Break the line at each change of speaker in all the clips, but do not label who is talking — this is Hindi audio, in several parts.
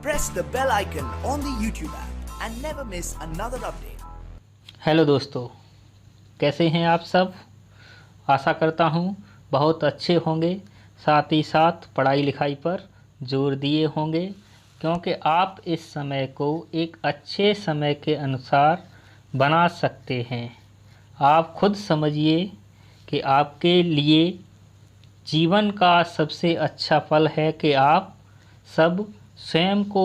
Press the bell icon on the YouTube app and never miss another update.
Hello दोस्तों, कैसे हैं आप सब। आशा करता हूं बहुत अच्छे होंगे। साथ ही साथ पढ़ाई लिखाई पर जोर दिए होंगे, क्योंकि आप इस समय को एक अच्छे समय के अनुसार बना सकते हैं। आप खुद समझिए कि आपके लिए जीवन का सबसे अच्छा फल है कि आप सब स्वयं को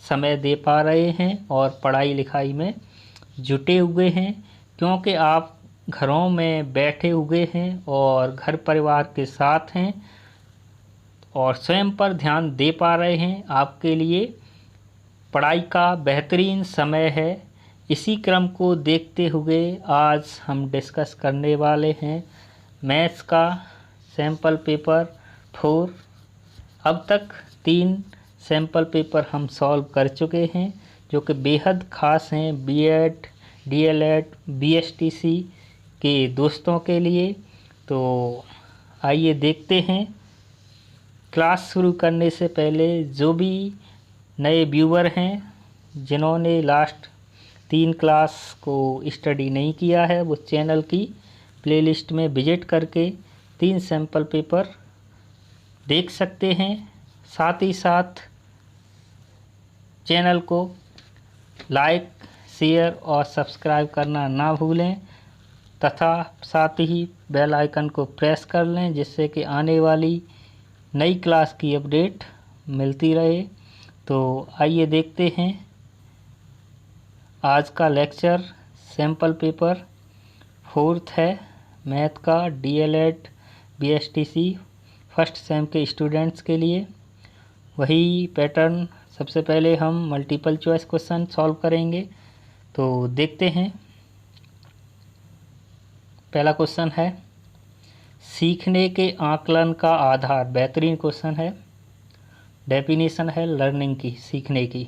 समय दे पा रहे हैं और पढ़ाई लिखाई में जुटे हुए हैं, क्योंकि आप घरों में बैठे हुए हैं और घर परिवार के साथ हैं और स्वयं पर ध्यान दे पा रहे हैं। आपके लिए पढ़ाई का बेहतरीन समय है। इसी क्रम को देखते हुए आज हम डिस्कस करने वाले हैं मैथ्स का सैम्पल पेपर 4। अब तक 3 सैम्पल पेपर हम सॉल्व कर चुके हैं, जो कि बेहद ख़ास हैं बीएड, डीएलएड, बीएसटीसी के दोस्तों के लिए। तो आइए देखते हैं। क्लास शुरू करने से पहले जो भी नए व्यूवर हैं, जिन्होंने लास्ट 3 क्लास को स्टडी नहीं किया है, वो चैनल की प्लेलिस्ट में विजिट करके 3 सैम्पल पेपर देख सकते हैं। साथ ही साथ चैनल को लाइक, शेयर और सब्सक्राइब करना ना भूलें, तथा साथ ही बेल आइकन को प्रेस कर लें, जिससे कि आने वाली नई क्लास की अपडेट मिलती रहे। तो आइए देखते हैं आज का लेक्चर। सैम्पल पेपर 4 है मैथ का, डीएलएड, बीएसटीसी फर्स्ट सेम के स्टूडेंट्स के लिए। वही पैटर्न, सबसे पहले हम मल्टीपल चॉइस क्वेश्चन सॉल्व करेंगे। तो देखते हैं। पहला क्वेश्चन है सीखने के आकलन का आधार। बेहतरीन क्वेश्चन है। डेफिनेशन है लर्निंग की, सीखने की।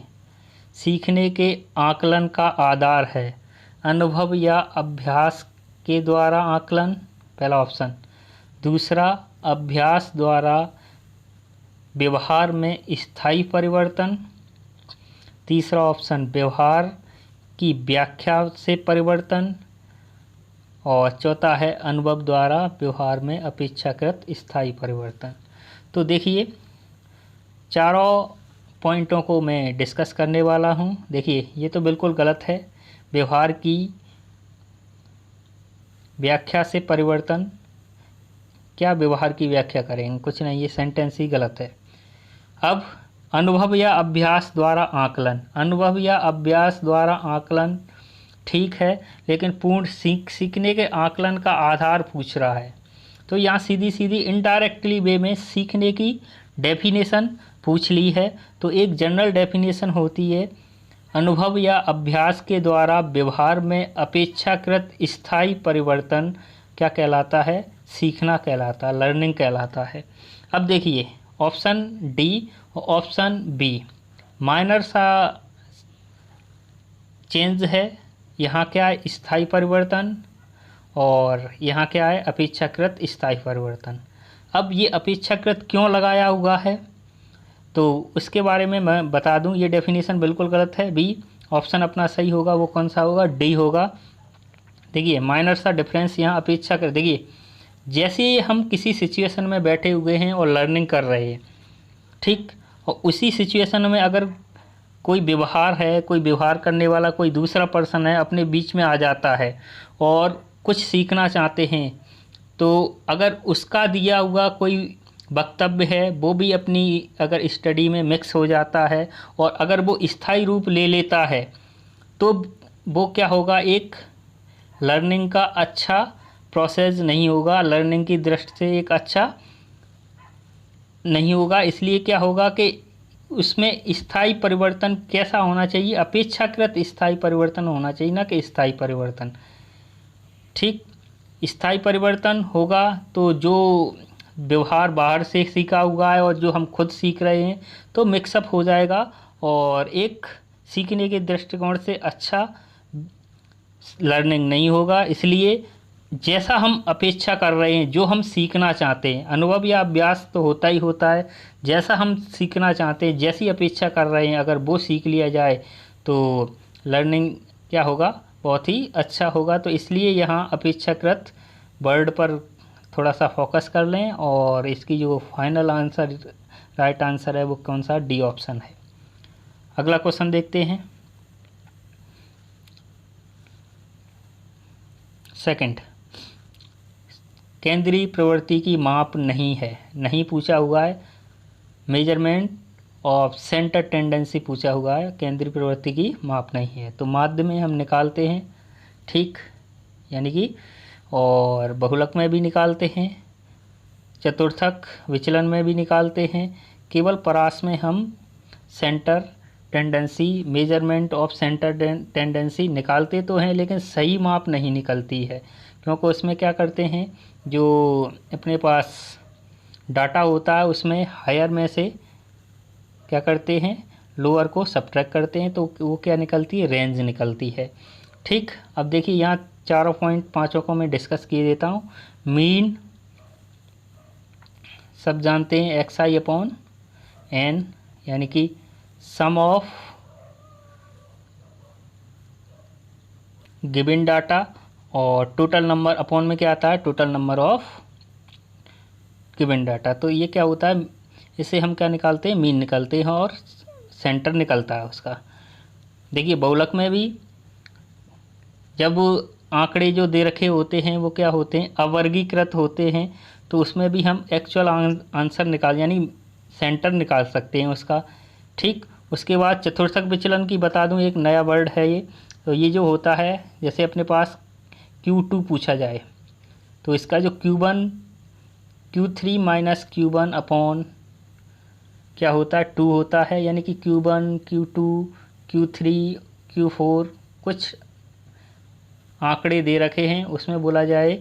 सीखने के आकलन का आधार है अनुभव या अभ्यास के द्वारा आकलन, पहला ऑप्शन। दूसरा, अभ्यास द्वारा व्यवहार में स्थायी परिवर्तन। तीसरा ऑप्शन, व्यवहार की व्याख्या से परिवर्तन। और चौथा है अनुभव द्वारा व्यवहार में अपेक्षाकृत स्थायी परिवर्तन। तो देखिए, चारों पॉइंटों को मैं डिस्कस करने वाला हूं। देखिए, ये तो बिल्कुल गलत है। व्यवहार की व्याख्या से परिवर्तन, क्या व्यवहार की व्याख्या करेंगे? कुछ नहीं, ये सेंटेंस ही गलत है। अब अनुभव या अभ्यास द्वारा आकलन। अनुभव या अभ्यास द्वारा आकलन ठीक है, लेकिन पूर्ण सीखने के आकलन का आधार पूछ रहा है। तो यहाँ सीधी सीधी इनडायरेक्टली वे में सीखने की डेफिनेशन पूछ ली है। तो एक जनरल डेफिनेशन होती है, अनुभव या अभ्यास के द्वारा व्यवहार में अपेक्षाकृत स्थायी परिवर्तन क्या कहलाता है? सीखना कहलाता, लर्निंग कहलाता है। अब देखिए, ऑप्शन डी और ऑप्शन बी माइनर सा चेंज है। यहाँ क्या है? स्थायी परिवर्तन, और यहाँ क्या है? अपेक्षाकृत स्थायी परिवर्तन। अब ये अपेक्षाकृत क्यों लगाया हुआ है, तो उसके बारे में मैं बता दूं। ये डेफिनेशन बिल्कुल गलत है। बी ऑप्शन अपना सही होगा। वो कौन सा होगा? डी होगा। देखिए, माइनर सा डिफरेंस यहाँ अपेक्षाकृत। देखिए, जैसे हम किसी सिचुएशन में बैठे हुए हैं और लर्निंग कर रहे हैं, ठीक, और उसी सिचुएशन में अगर कोई व्यवहार है, कोई व्यवहार करने वाला कोई दूसरा पर्सन है, अपने बीच में आ जाता है और कुछ सीखना चाहते हैं, तो अगर उसका दिया हुआ कोई वक्तव्य है वो भी अपनी अगर स्टडी में मिक्स हो जाता है, और अगर वो स्थायी रूप ले लेता है, तो वो क्या होगा? एक लर्निंग का अच्छा प्रोसेस नहीं होगा, लर्निंग की दृष्टि से एक अच्छा नहीं होगा। इसलिए क्या होगा कि उसमें स्थायी परिवर्तन कैसा होना चाहिए? अपेक्षाकृत स्थायी परिवर्तन होना चाहिए, ना कि स्थायी परिवर्तन। ठीक, स्थायी परिवर्तन होगा तो जो व्यवहार बाहर से सीखा हुआ है और जो हम खुद सीख रहे हैं, तो मिक्सअप हो जाएगा और एक सीखने के दृष्टिकोण से अच्छा लर्निंग नहीं होगा। इसलिए जैसा हम अपेक्षा कर रहे हैं, जो हम सीखना चाहते हैं, अनुभव या अभ्यास तो होता ही होता है। जैसा हम सीखना चाहते हैं, जैसी अपेक्षा कर रहे हैं, अगर वो सीख लिया जाए तो लर्निंग क्या होगा, बहुत ही अच्छा होगा। तो इसलिए यहाँ अपेक्षाकृत वर्ड पर थोड़ा सा फोकस कर लें, और इसकी जो फाइनल आंसर, राइट आंसर है वो कौन सा, डी ऑप्शन है। अगला क्वेश्चन देखते हैं। सेकंड, केंद्रीय प्रवृत्ति की माप नहीं है, नहीं पूछा हुआ है। मेजरमेंट ऑफ सेंटर टेंडेंसी पूछा हुआ है, केंद्रीय प्रवृत्ति की माप नहीं है। तो माध्य में हम निकालते हैं, ठीक, यानी कि, और बहुलक में भी निकालते हैं, चतुर्थक विचलन में भी निकालते हैं। केवल परास में हम centre tendency, measurement of centre tendency निकालते तो हैं, लेकिन सही माप नहीं निकलती है, क्योंकि उसमें क्या करते हैं, जो अपने पास डाटा होता है उसमें हायर में से क्या करते हैं, लोअर को सब्ट्रैक्ट करते हैं, तो वो क्या निकलती है, रेंज निकलती है। ठीक, अब देखिए यहाँ चारों पॉइंट पांचों को मैं डिस्कस किए देता हूँ। मीन सब जानते हैं, xi/n, यानी कि सम ऑफ गिवन डाटा, और टोटल नंबर अपॉन में क्या आता है, total number of given data. तो ये क्या होता है, इसे हम क्या निकालते हैं, मीन निकालते हैं, और सेंटर निकलता है उसका। देखिए बहुलक में भी जब आंकड़े जो दे रखे होते हैं वो क्या होते हैं, अवर्गीकृत होते हैं, तो उसमें भी हम एक्चुअल आंसर निकाल, यानी सेंटर निकाल सकते हैं उसका। ठीक, उसके बाद चतुर्थक विचलन की बता दूं, एक नया वर्ड है ये। तो ये जो होता है, जैसे अपने पास Q2 पूछा जाए, तो इसका जो Q1 Q3 minus Q1 upon क्या होता है, 2 होता है, यानी कि Q1 Q2 Q3 Q4 कुछ आंकड़े दे रखे हैं, उसमें बोला जाए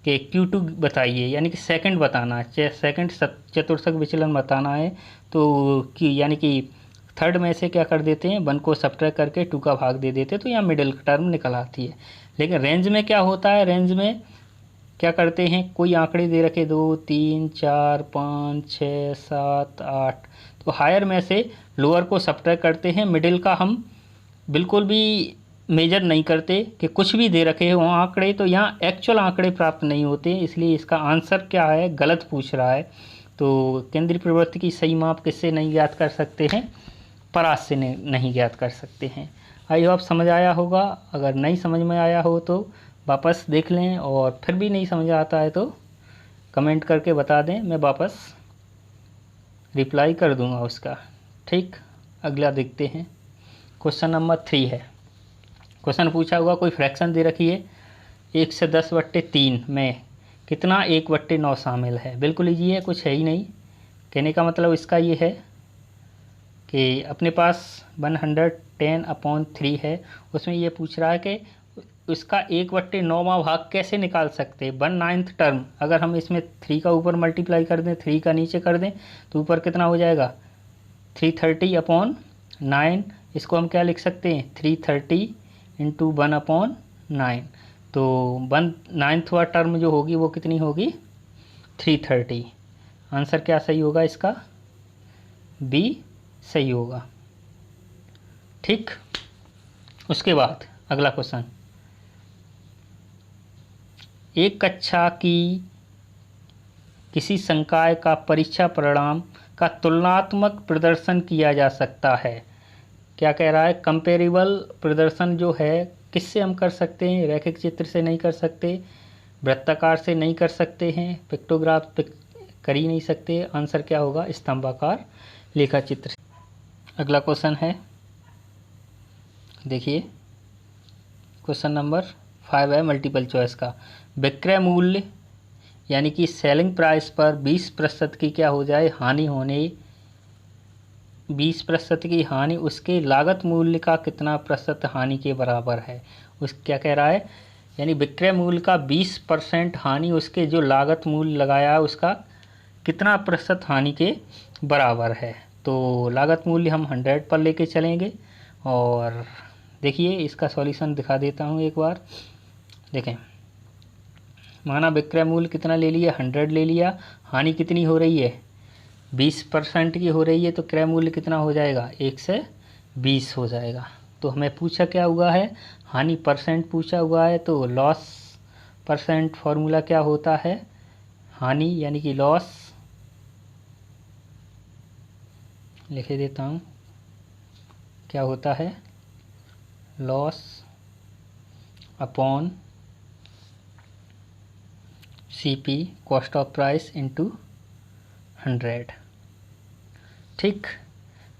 कि Q2 बताइए, यानी कि सेकंड बताना है, सेकंड चतुर्थक विचलन बताना है। तो यानी कि थर्ड में से क्या कर देते हैं, 1 को सब्ट्रैक्ट करके 2 का भाग दे देते हैं, तो यहाँ मिडिल टर्म निकल आती है। लेकिन रेंज में क्या होता है, रेंज में क्या करते हैं, कोई आंकड़े दे रखे 2 3 4 5 6 7 8, तो हायर में से लोअर को सब्ट्रैक्ट करते हैं, मिडिल का हम बिल्कुल भी मेजर नहीं करते कि कुछ भी दे रखे हैं वो आंकड़े, तो यहाँ एक्चुअल आंकड़े प्राप्त नहीं होते, इसलिए इसका आंसर क्या है, गलत पूछ रहा है। तो केंद्रीय प्रवृत्ति की सही माप किससे नहीं ज्ञात कर सकते हैं, परास से नहीं ज्ञात कर सकते हैं। आई होप समझ आया होगा। अगर नहीं समझ में आया हो तो वापस देख लें, और फिर भी नहीं समझ आता है तो कमेंट करके बता दें, मैं वापस रिप्लाई कर दूंगा उसका। ठीक, अगला देखते हैं। क्वेश्चन नंबर 3 है। क्वेश्चन पूछा हुआ, कोई फ्रैक्शन दे रखी है, 1 से 10/3 में कितना 1/9 शामिल है। बिल्कुल ईजी है, कुछ है ही नहीं। कहने का मतलब इसका ये है कि अपने पास 110/3 है, उसमें ये पूछ रहा है कि उसका 1/9वां भाग कैसे निकाल सकते हैं। 1/9 टर्म, अगर हम इसमें 3 का ऊपर मल्टीप्लाई कर दें, 3 का नीचे कर दें, तो ऊपर कितना हो जाएगा, 330/9। इसको हम क्या लिख सकते हैं, 330 × 1/9। तो 1/9वां टर्म जो होगी वो कितनी होगी, 330। आंसर क्या सही होगा इसका, बी सही होगा। ठीक, उसके बाद अगला क्वेश्चन, एक कक्षा की किसी संकाय का परीक्षा परिणाम का तुलनात्मक प्रदर्शन किया जा सकता है। क्या कह रहा है, कंपेरेबल प्रदर्शन जो है किससे हम कर सकते हैं, रैखिक चित्र से नहीं कर सकते, वृत्ताकार से नहीं कर सकते हैं, पिक्टोग्राफ कर ही नहीं सकते। आंसर क्या होगा, स्तंभाकार लेखा चित्र। अगला क्वेश्चन है, देखिए क्वेश्चन नंबर 5 है, मल्टीपल चॉइस का। विक्रय मूल्य यानी कि सेलिंग प्राइस पर 20% की क्या हो जाए, हानि होने, 20% की हानि उसके लागत मूल्य का कितना प्रतिशत हानि के बराबर है। उस क्या कह रहा है, यानी विक्रय मूल्य का 20% हानि उसके जो लागत मूल्य लगाया है उसका कितना प्रतिशत हानि के बराबर है। तो लागत मूल्य हम 100 पर लेके चलेंगे, और देखिए इसका सॉल्यूशन दिखा देता हूँ एक बार। देखें, माना विक्रय मूल्य कितना ले लिया, 100 ले लिया, हानि कितनी हो रही है, 20% की हो रही है, तो क्रय मूल्य कितना हो जाएगा, 120 हो जाएगा। तो हमें पूछा क्या हुआ है, हानि परसेंट पूछा हुआ है, तो लॉस परसेंट फॉर्मूला क्या होता है, हानि यानी कि लॉस, लिख देता हूँ, क्या होता है, loss upon CP cost of price into 100। ठीक,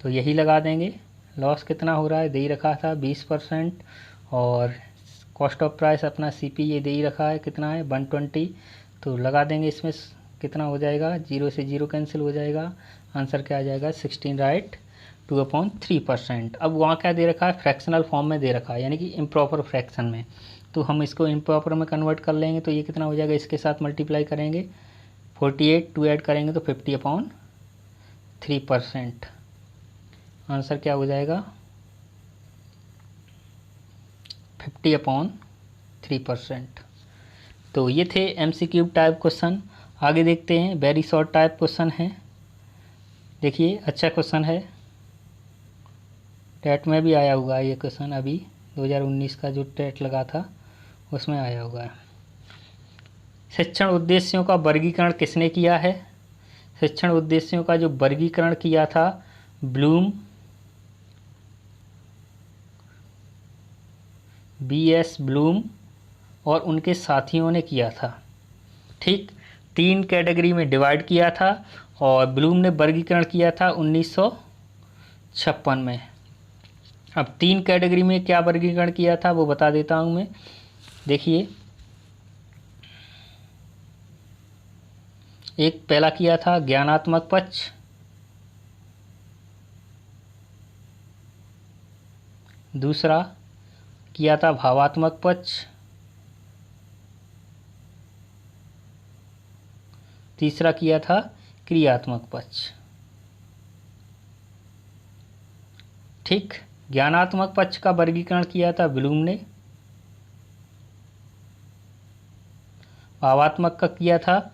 तो यही लगा देंगे। लॉस कितना हो रहा है, दे ही रखा था 20%, और कॉस्ट ऑफ प्राइस अपना CP ये दे ही रखा है, कितना है 120, तो लगा देंगे। इसमें कितना हो जाएगा, 0 से 0 कैंसिल हो जाएगा, आंसर क्या आ जाएगा 16, राइट, 2/3%। अब वहाँ क्या दे रखा है, फ्रैक्शनल फॉर्म में दे रखा है, यानी कि इम्प्रॉपर फ्रैक्शन में, तो हम इसको इम्प्रॉपर में कन्वर्ट कर लेंगे। तो ये कितना हो जाएगा, इसके साथ मल्टीप्लाई करेंगे, 48 2 ऐड करेंगे तो 50/3%। आंसर क्या हो जाएगा, 50/3%। तो ये थे MCQ टाइप क्वेश्चन। आगे देखते हैं, वेरी शॉर्ट टाइप क्वेश्चन है। देखिए अच्छा क्वेश्चन है, टेट में भी आया हुआ है ये क्वेश्चन, अभी 2019 का जो टेट लगा था उसमें आया हुआ है। शिक्षण उद्देश्यों का वर्गीकरण किसने किया है, शिक्षण उद्देश्यों का जो वर्गीकरण किया था ब्लूम, BS ब्लूम और उनके साथियों ने किया था। ठीक, 3 कैटेगरी में डिवाइड किया था, और ब्लूम ने वर्गीकरण किया था 1956 में। अब 3 कैटेगरी में क्या वर्गीकरण किया था वो बता देता हूँ मैं। देखिए, एक पहला किया था ज्ञानात्मक पक्ष, दूसरा किया था भावात्मक पक्ष, तीसरा किया था क्रियात्मक पक्ष। ठीक, ज्ञानात्मक पक्ष का वर्गीकरण किया था ब्लूम ने, भावात्मक का किया था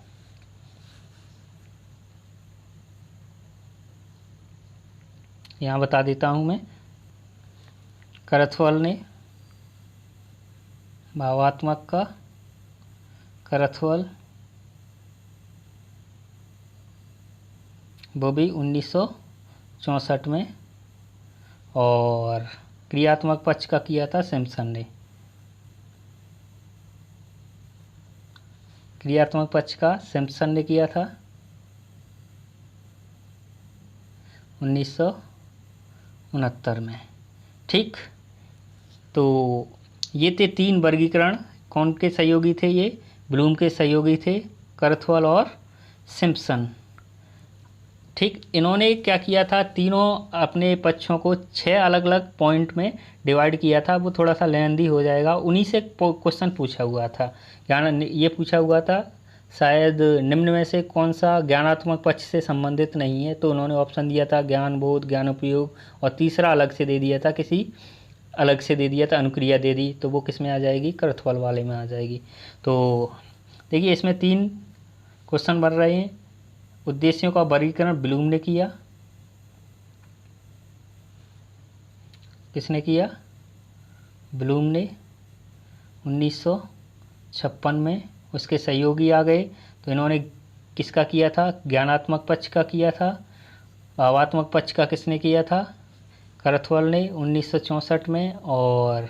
यहाँ बता देता हूँ मैं, करथवाल ने, भावात्मक का करथवाल, वो भी 1964 में, और क्रियात्मक पक्ष का किया था सिम्पसन ने। क्रियात्मक पक्ष का सिम्पसन ने किया था 1969 में। ठीक, तो ये थे 3 वर्गीकरण, कौन के सहयोगी थे ये, ब्लूम के सहयोगी थे, करथवाल और सिम्पसन। ठीक, इन्होंने क्या किया था, तीनों अपने पक्षों को 6 अलग अलग पॉइंट में डिवाइड किया था, वो थोड़ा सा लेंदी हो जाएगा। उन्हीं से क्वेश्चन पूछा हुआ था, ये पूछा हुआ था शायद निम्न में से कौन सा ज्ञानात्मक पक्ष से संबंधित नहीं है, तो उन्होंने ऑप्शन दिया था ज्ञान बोध, ज्ञान उपयोग, और तीसरा अलग से दे दिया था, किसी अलग से दे दिया था, अनुक्रिया दे दी, तो वो किस में आ जाएगी, करथवाल वाले में आ जाएगी। तो देखिए, इसमें 3 क्वेश्चन बन रहे हैं। उद्देश्यों का वर्गीकरण ब्लूम ने किया, किसने किया, ब्लूम ने 1956 में। उसके सहयोगी आ गए, तो इन्होंने किसका किया था, ज्ञानात्मक पक्ष का किया था। भावात्मक पक्ष का किसने किया था, करथवाल ने 1964 में। और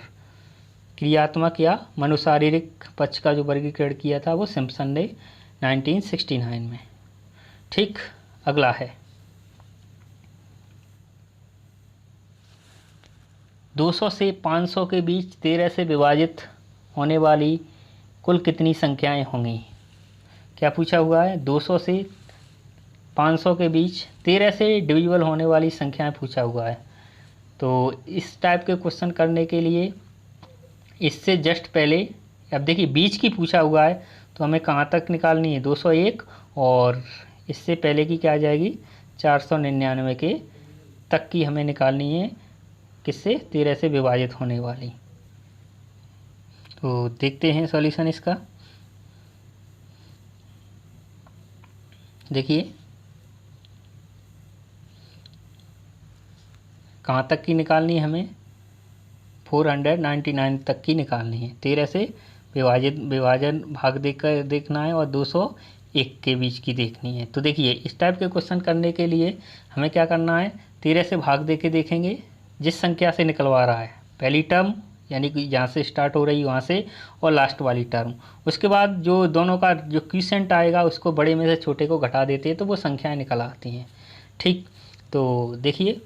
क्रियात्मक या मनोशारीरिक पक्ष का जो वर्गीकरण किया था वो सिम्पसन ने 1969 में। ठीक, अगला है 200 से 500 के बीच 13 से विभाजित होने वाली कुल कितनी संख्याएं होंगी। क्या पूछा हुआ है, 200 से 500 के बीच 13 से डिविजिबल होने वाली संख्याएं पूछा हुआ है। तो इस टाइप के क्वेश्चन करने के लिए इससे जस्ट पहले, अब देखिए बीच की पूछा हुआ है, तो हमें कहाँ तक निकालनी है, 201, और इससे पहले की क्या आ जाएगी, 499 के तक की हमें निकालनी है, किससे, 13 से विभाजित होने वाली। तो देखते हैं सॉल्यूशन इसका। देखिए कहाँ तक की निकालनी है हमें, 499 तक की निकालनी है। 13 से विभाजन भाग देकर देखना है और 201 के बीच की देखनी है। तो देखिए इस टाइप के क्वेश्चन करने के लिए हमें क्या करना है, 13 से भाग दे के देखेंगे जिस संख्या से निकलवा रहा है, पहली टर्म यानी कि जहाँ से स्टार्ट हो रही है वहाँ से, और लास्ट वाली टर्म। उसके बाद जो दोनों का जो क्वोशिएंट आएगा उसको बड़े में से छोटे को घटा देते हैं तो वो संख्याएँ निकल आती हैं। ठीक, तो देखिए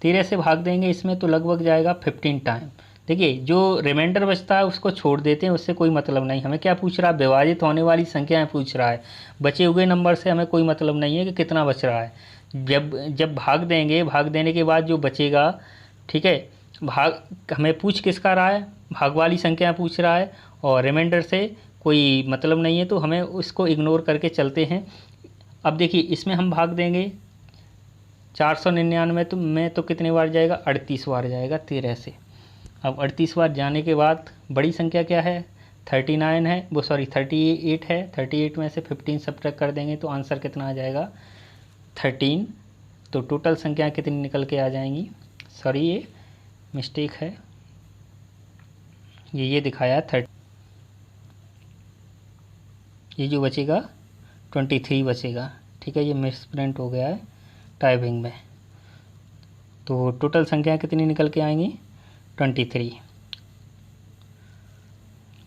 13 से भाग देंगे इसमें तो लगभग जाएगा 15 टाइम। देखिए जो रिमाइंडर बचता है उसको छोड़ देते हैं, उससे कोई मतलब नहीं। हमें क्या पूछ रहा है, विभाजित होने वाली संख्याएं पूछ रहा है, बचे हुए नंबर से हमें कोई मतलब नहीं है कि कितना बच रहा है। जब भाग देंगे, भाग देने के बाद जो बचेगा, ठीक है, भाग हमें पूछ किसका रहा है, भाग वाली संख्या पूछ रहा है और रिमाइंडर से कोई मतलब नहीं है, तो हमें उसको इग्नोर करके चलते हैं। अब देखिए इसमें हम भाग देंगे 499 में तो कितने बार जाएगा, 38 बार जाएगा 13 से। अब 38 बार जाने के बाद बड़ी संख्या क्या है, 39 है, वो सॉरी 38 है। 38 में से 15 सब्ट्रैक्ट कर देंगे तो आंसर कितना आ जाएगा, 13। तो टोटल संख्या कितनी निकल के आ जाएंगी, सॉरी ये मिस्टेक है, ये दिखाया 30, ये जो बचेगा 23 बचेगा। ठीक है, ये मिसप्रिंट हो गया है टाइपिंग में। तो टोटल संख्या कितनी निकल के आएंगी, 23।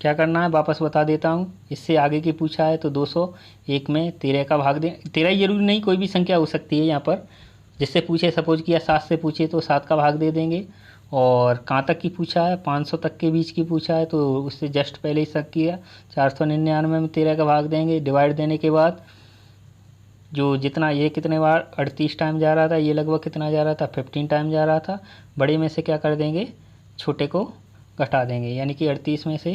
क्या करना है वापस बता देता हूँ, इससे आगे की पूछा है तो 201 में 13 का भाग दें। 13 ही जरूरी नहीं, कोई भी संख्या हो सकती है यहाँ पर। जिससे पूछे, सपोज किया 7 से पूछे तो 7 का भाग दे देंगे। और कहाँ तक की पूछा है, 500 तक के बीच की पूछा है तो उससे जस्ट पहले ही शक किया, 499 में 13 का भाग देंगे। डिवाइड देने के बाद जो जितना, ये कितने बार 38 टाइम जा रहा था, ये लगभग कितना जा रहा था, 15 टाइम जा रहा था। बड़े में से क्या कर देंगे, छोटे को घटा देंगे, यानी कि 38 में से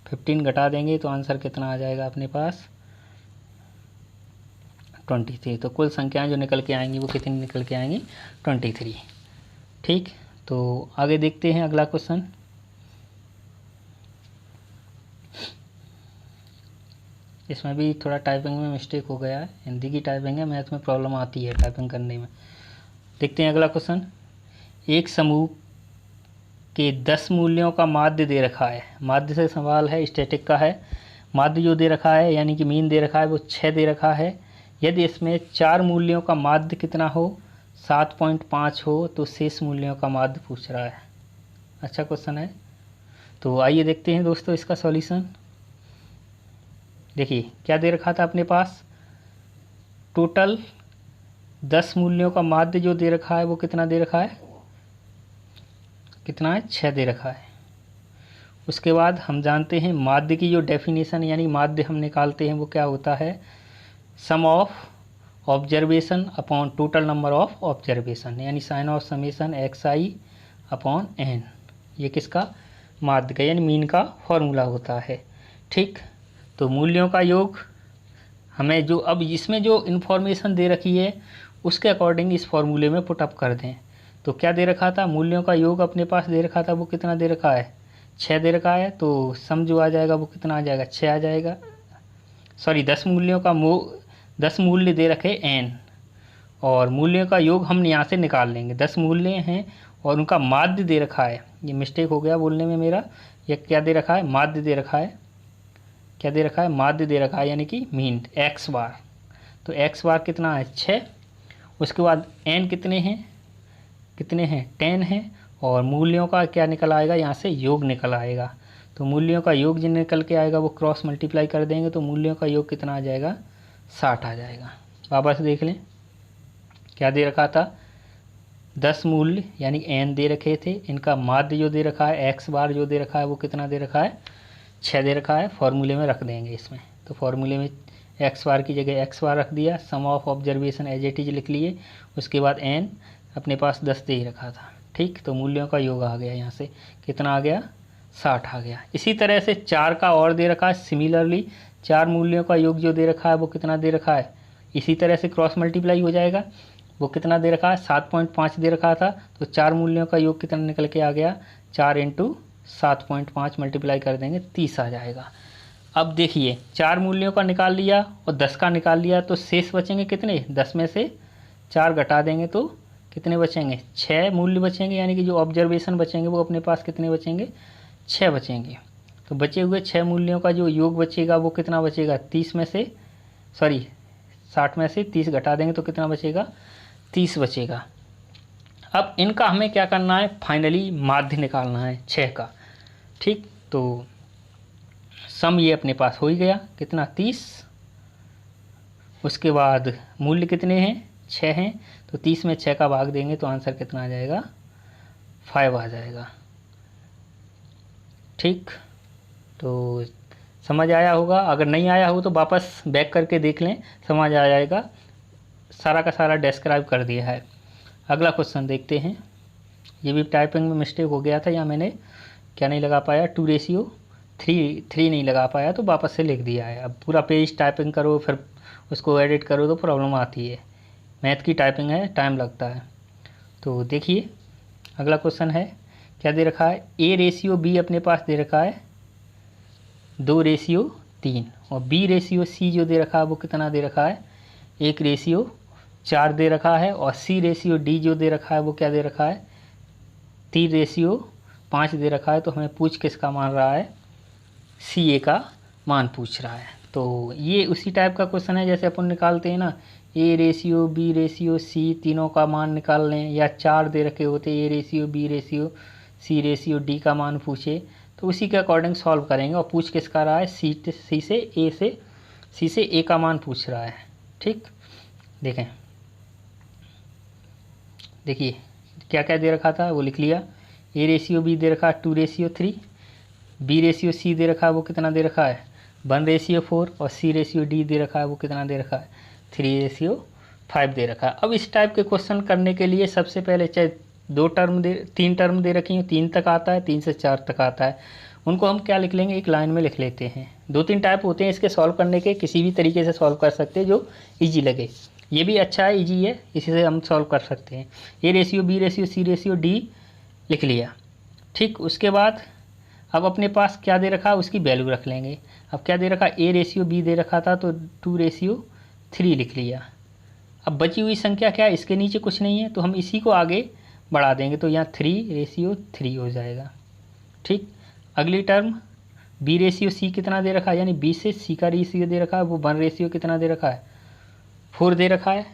15 घटा देंगे तो आंसर कितना आ जाएगा अपने पास, 23। तो कुल संख्याएं जो निकल के आएंगी वो कितनी निकल के आएंगी, 23। ठीक, तो आगे देखते हैं अगला क्वेश्चन। इसमें भी थोड़ा टाइपिंग में मिस्टेक हो गया है, हिंदी की टाइपिंग है, मैथ में प्रॉब्लम आती है टाइपिंग करने में। देखते हैं अगला क्वेश्चन। एक समूह के 10 मूल्यों का माध्य दे रखा है। माध्य से सवाल है, स्टैटिक का है। माध्य जो दे रखा है यानी कि मीन दे रखा है वो 6 दे रखा है। यदि इसमें 4 मूल्यों का माध्य कितना हो, 7.5 हो, तो शेष मूल्यों का माध्य पूछ रहा है। अच्छा क्वेश्चन है, तो आइए देखते हैं दोस्तों इसका सॉल्यूशन। देखिए क्या दे रखा था अपने पास, टोटल 10 मूल्यों का माध्य जो दे रखा है वो कितना दे रखा है, कितना है, 6 दे रखा है। उसके बाद हम जानते हैं माध्य की जो डेफिनेशन, यानी माध्य हम निकालते हैं वो क्या होता है, sum of observation upon total number of observation, यानी sign of summation xi upon n। ये किसका, माध्य का यानी मीन का फॉर्मूला होता है। ठीक, तो मूल्यों का योग हमें जो अब इसमें जो इन्फॉर्मेशन दे रखी है उसके अकॉर्डिंग इस फॉर्मूले में पुट अप कर दें। तो क्या दे रखा था, मूल्यों का योग अपने पास दे रखा था वो कितना दे रखा है, 6 दे रखा है। तो सम जो आ जाएगा वो कितना आ जाएगा, 6 आ जाएगा। सॉरी 10 मूल्यों का 10 मूल्य दे रखे n, और मूल्यों का योग हम यहाँ से निकाल लेंगे। 10 मूल्य हैं और उनका माध्य दे रखा है, ये मिस्टेक हो गया बोलने में मेरा, ये क्या दे रखा है, माध्य दे रखा है। क्या दे रखा है, माध्य दे रखा है यानी कि मीन x बार। तो x बार कितना है, 6। उसके बाद n कितने हैं, 10 हैं, और मूल्यों का क्या निकल आएगा, यहाँ से योग निकल आएगा। तो मूल्यों का योग जो निकल के आएगा वो क्रॉस मल्टीप्लाई कर देंगे तो मूल्यों का योग कितना आ जाएगा, 60 आ जाएगा। वापस देख लें क्या दे रखा था, 10 मूल्य यानी n दे रखे थे, इनका माध्य जो दे रखा है x बार जो दे रखा है वो कितना दे रखा है, 6 दे रखा है। फॉर्मूले में रख देंगे इसमें, तो फॉर्मूले में x बार की जगह x बार रख दिया, sum of observation as it is लिख लिए। उसके बाद n अपने पास 10 दे ही रखा था। ठीक, तो मूल्यों का योग आ गया, यहाँ से कितना आ गया, 60 आ गया। इसी तरह से 4 का और दे रखा है, सिमिलरली 4 मूल्यों का योग जो दे रखा है वो कितना दे रखा है, इसी तरह से क्रॉस मल्टीप्लाई हो जाएगा। वो कितना दे रखा है, 7.5 दे रखा था, तो 4 मूल्यों का योग कितना निकल के आ गया, 4 × 7.5 मल्टीप्लाई कर देंगे 30 आ जाएगा। अब देखिए 4 मूल्यों का निकाल लिया और 10 का निकाल लिया, तो शेष बचेंगे कितने, 10 में से 4 घटा देंगे तो कितने बचेंगे, 6 मूल्य बचेंगे, यानी कि जो ऑब्जर्वेशन बचेंगे वो अपने पास कितने बचेंगे, 6 बचेंगे। तो बचे हुए 6 मूल्यों का जो योग बचेगा वो कितना बचेगा, 60 में से 30 घटा देंगे तो कितना बचेगा, 30 बचेगा। अब इनका हमें क्या करना है, फाइनली माध्य निकालना है 6 का। ठीक, तो सम ये अपने पास हो ही गया, कितना, 30। उसके बाद मूल्य कितने हैं, 6 हैं, तो 30 में 6 का भाग देंगे तो आंसर कितना आ जाएगा, 5 आ जाएगा। ठीक, तो समझ आया होगा, अगर नहीं आया हो तो वापस बैक करके देख लें, समझ आ जाएगा। सारा का सारा डिस्क्राइब कर दिया है। अगला क्वेश्चन देखते हैं। ये भी टाइपिंग में मिस्टेक हो गया था, या मैंने क्या नहीं लगा पाया, 2:3 नहीं लगा पाया, तो वापस से लिख दिया है। अब पूरा पेज टाइपिंग करो फिर उसको एडिट करो तो प्रॉब्लम आती है। मैथ की टाइपिंग है, टाइम लगता है। तो देखिए अगला क्वेश्चन है, क्या दे रखा है, A/B अपने पास दे रखा है 2:3, और B/C जो दे रखा है वो कितना दे रखा है, 1:4 दे रखा है, और C/D जो दे रखा है वो क्या दे रखा है, 3:5 दे रखा है। तो हमें पूछ किसका मान रहा है, CA का मान पूछ रहा है। तो ये उसी टाइप का क्वेश्चन है जैसे अपन निकालते हैं ना, A/B/C तीनों का मान निकाल लें, या 4 दे रखे होते A/B/C/C/D का मान पूछे, तो उसी के अकॉर्डिंग सॉल्व करेंगे। और पूछ किसका रहा है, C से A का मान पूछ रहा है। ठीक, देखें, देखिए क्या क्या दे रखा था वो लिख लिया। A/B दे रखा है 2:3, B/C दे रखा है वो कितना दे रखा है, 1:4, और C/D दे रखा है वो कितना दे रखा है, 3:5 दे रखा है। अब इस टाइप के क्वेश्चन करने के लिए सबसे पहले चाहे 3 टर्म दे रखी हो, 3 तक आता है, 3 से 4 तक आता है, उनको हम क्या लिख लेंगे, एक लाइन में लिख लेते हैं। 2-3 टाइप होते हैं इसके सॉल्व करने के, किसी भी तरीके से सॉल्व कर सकते हैं जो ईजी लगे। ये भी अच्छा है, ईजी है, इसी से हम सॉल्व कर सकते हैं। A/B/C/D लिख लिया। ठीक, उसके बाद अब अपने पास क्या दे रखा है उसकी वैल्यू रख लेंगे। अब क्या दे रखा, A/B दे रखा था तो 2:3 लिख लिया। अब बची हुई संख्या क्या है, इसके नीचे कुछ नहीं है, तो हम इसी को आगे बढ़ा देंगे, तो यहाँ 3:3 हो जाएगा। ठीक, अगली टर्म B/C कितना दे रखा है, यानी B से C का रेशियो दे रखा है, वो 1 कितना दे रखा है, 4 दे रखा है।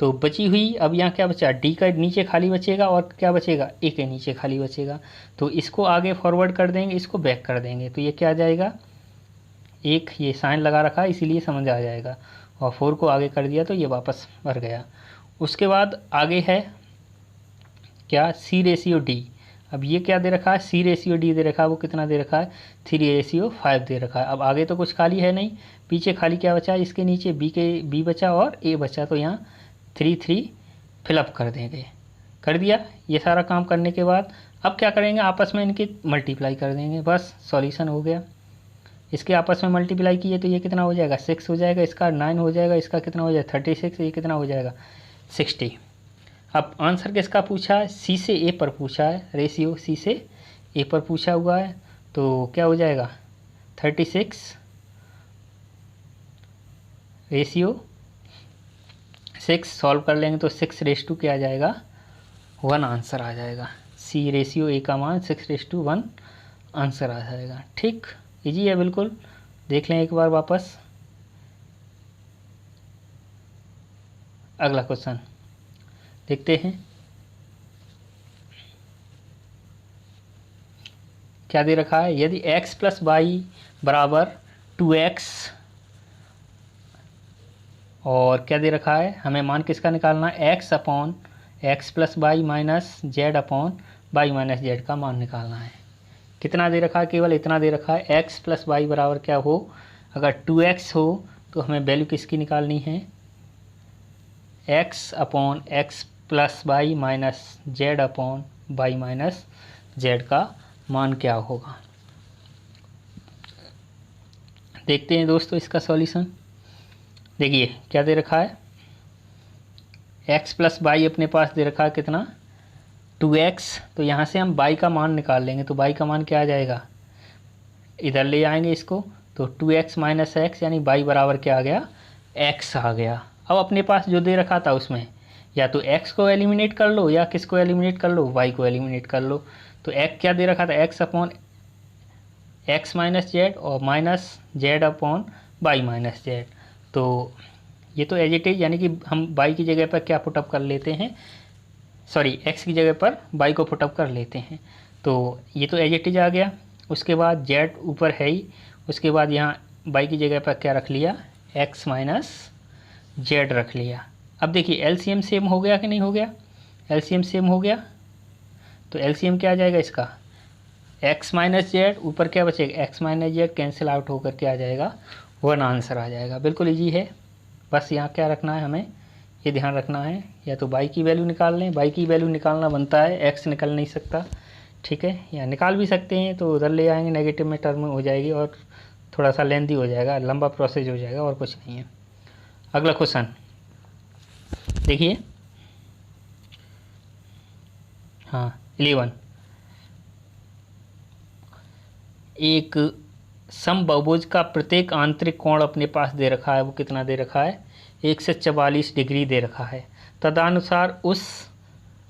तो बची हुई अब यहाँ क्या बचा, D का नीचे खाली बचेगा, और क्या बचेगा, A के नीचे खाली बचेगा। तो इसको आगे फॉरवर्ड कर देंगे, इसको बैक कर देंगे, तो ये क्या आ जाएगा, एक ये साइन लगा रखा है इसीलिए समझ आ जाएगा, और 4 को आगे कर दिया तो ये वापस भर गया। उसके बाद आगे है क्या, C/D। अब ये क्या दे रखा है, C/D दे रखा है, वो कितना दे रखा है, 3:5 दे रखा है। अब आगे तो कुछ खाली है नहीं, पीछे खाली क्या बचा, इसके नीचे B बचा और A बचा, तो यहाँ 3 फिलअप कर देंगे। कर दिया ये सारा काम करने के बाद अब क्या करेंगे, आपस में इनकी मल्टीप्लाई कर देंगे, बस सॉल्यूशन हो गया। इसके आपस में मल्टीप्लाई किए तो ये कितना हो जाएगा, 6 हो जाएगा, इसका 9 हो जाएगा, इसका कितना हो जाएगा 36, ये कितना हो जाएगा 60। अब आंसर किसका पूछा है, C से A पर पूछा है, रेशियो C से A पर पूछा हुआ है, तो क्या हो जाएगा 36 रेशियो 6 सॉल्व कर लेंगे तो 6:2 क्या आ जाएगा, 1 आंसर आ जाएगा। C/A का मान 6:1 आंसर आ जाएगा। ठीक, इजी है बिल्कुल, देख लें एक बार वापस। अगला क्वेश्चन देखते हैं, क्या दे रखा है, यदि x + y बराबर 2x, और क्या दे रखा है, हमें मान किसका निकालना है, x + y माइनस z का मान निकालना है। कितना दे रखा है, केवल इतना दे रखा है, x + y बराबर क्या हो, अगर 2x हो तो हमें वैल्यू किसकी निकालनी है, x + y माइनस z का मान क्या होगा। देखते हैं दोस्तों इसका सॉल्यूशन। देखिए क्या दे रखा है, x + y अपने पास दे रखा है कितना 2x, तो यहाँ से हम y का मान निकाल लेंगे, तो y का मान क्या आ जाएगा, इधर ले आएंगे इसको, तो 2x माइनस एक्स यानी y बराबर क्या आ गया, x आ गया। अब अपने पास जो दे रखा था उसमें या तो x को एलिमिनेट कर लो या किसको एलिमिनेट कर लो, y को एलिमिनेट कर लो। तो x क्या दे रखा था, x upon x minus Z और minus Z upon y minus Z. तो ये तो एज इट इज, यानी कि हम y की जगह पर क्या पुटअप कर लेते हैं, सॉरी x की जगह पर y को पुटअप कर लेते हैं। तो ये तो एज इट इज आ गया। उसके बाद z ऊपर है ही, उसके बाद यहाँ y की जगह पर क्या रख लिया, x माइनस जेड रख लिया। अब देखिए एलसीएम सेम हो गया कि नहीं हो गया, एलसीएम सेम हो गया। तो एलसीएम क्या आ जाएगा इसका, x माइनस जेड, ऊपर क्या बचेगा, x minus Z cancel out होकर के आ जाएगा 1 आंसर आ जाएगा। बिल्कुल ईजी है। बस यहाँ क्या रखना है, हमें ये ध्यान रखना है, या तो y की वैल्यू निकाल लें, y की वैल्यू निकालना बनता है, x निकल नहीं सकता, ठीक है, या निकाल भी सकते हैं तो उधर ले आएंगे, नेगेटिव में टर्म हो जाएगी और थोड़ा सा लेंथी हो जाएगा, लंबा प्रोसेस हो जाएगा, और कुछ नहीं है। अगला क्वेश्चन देखिए, हाँ 11, एक समबहुभुज का प्रत्येक आंतरिक कोण अपने पास दे रखा है, वो कितना दे रखा है, 144 डिग्री दे रखा है। तदनुसार उस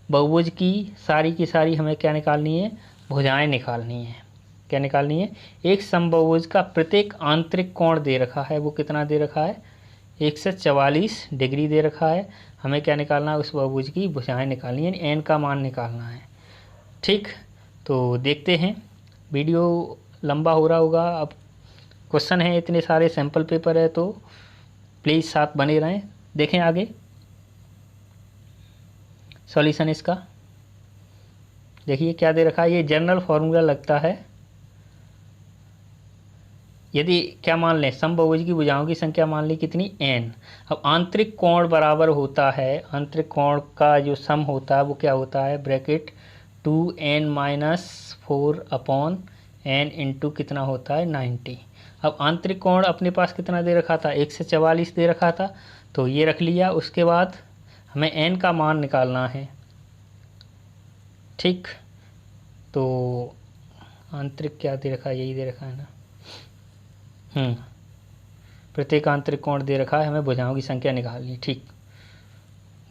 बहुभुज की सारी हमें क्या निकालनी है, भुजाएं निकालनी है। क्या निकालनी है, एक समबहुभुज का प्रत्येक आंतरिक कोण दे रखा है, वो कितना दे रखा है, 144 डिग्री दे रखा है। हमें क्या निकालना है, उस बहुभुज की भुजाएं निकालनी है, एन का मान निकालना है। ठीक, तो देखते हैं, वीडियो लंबा हो रहा होगा, अब क्वेश्चन है इतने सारे, सैम्पल पेपर है, तो प्लीज़ साथ बने रहें। देखें आगे सॉल्यूशन इसका, देखिए क्या दे रखा है, ये जनरल फॉर्मूला लगता है। यदि क्या मान लें, समबहुभुज की भुजाओं की संख्या मान ली कितनी, n। अब आंतरिक कोण बराबर होता है, आंतरिक कोण का जो सम होता है वो क्या होता है, bracket 2n minus 4 upon n into कितना होता है, 90। अब आंतरिक कोण अपने पास कितना दे रखा था, 144 दे रखा था, तो ये रख लिया। उसके बाद हमें n का मान निकालना है। ठीक, तो आंतरिक क्या दे रखा है, यही दे रखा है ना, प्रत्येक आंतरिक कोण दे रखा है, हमें भुजाओं की संख्या निकालनी। ठीक,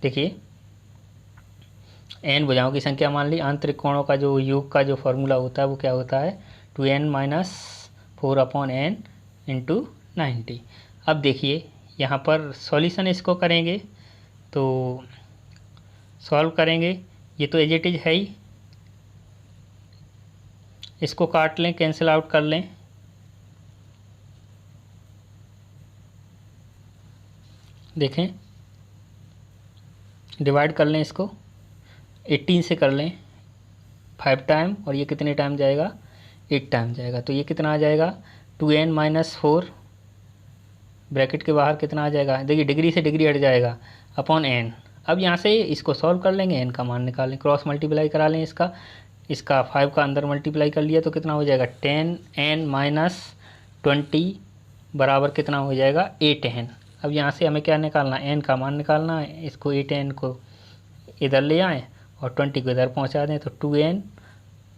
देखिए n भुजाओं की संख्या मान ली, आंतरिक कोणों का जो योग का जो फॉर्मूला होता है वो क्या होता है, 2n minus 4 upon n into 90। अब देखिए यहाँ पर सॉल्यूशन इसको करेंगे, तो सॉल्व करेंगे, ये तो एज इट इज है ही, इसको काट लें, कैंसिल आउट कर लें। देखें, डिवाइड कर लें इसको, 18 से कर लें 5 टाइम, और ये कितने टाइम जाएगा, 8 टाइम जाएगा। तो ये कितना आ जाएगा, 2n माइनस 4, ब्रैकेट के बाहर कितना आ जाएगा, देखिए डिग्री से डिग्री हट जाएगा, अपॉन n। अब यहाँ से इसको सॉल्व कर लेंगे, n का मान निकालें, क्रॉस मल्टीप्लाई करा लें इसका 5 का अंदर मल्टीप्लाई कर लिया तो कितना हो जाएगा, 10n माइनस 20 बराबर कितना हो जाएगा, 8n। अब यहाँ से हमें क्या निकालना है, n का मान निकालना है। इसको 8n को इधर ले आएँ और 20 को इधर पहुँचा दें, तो 2n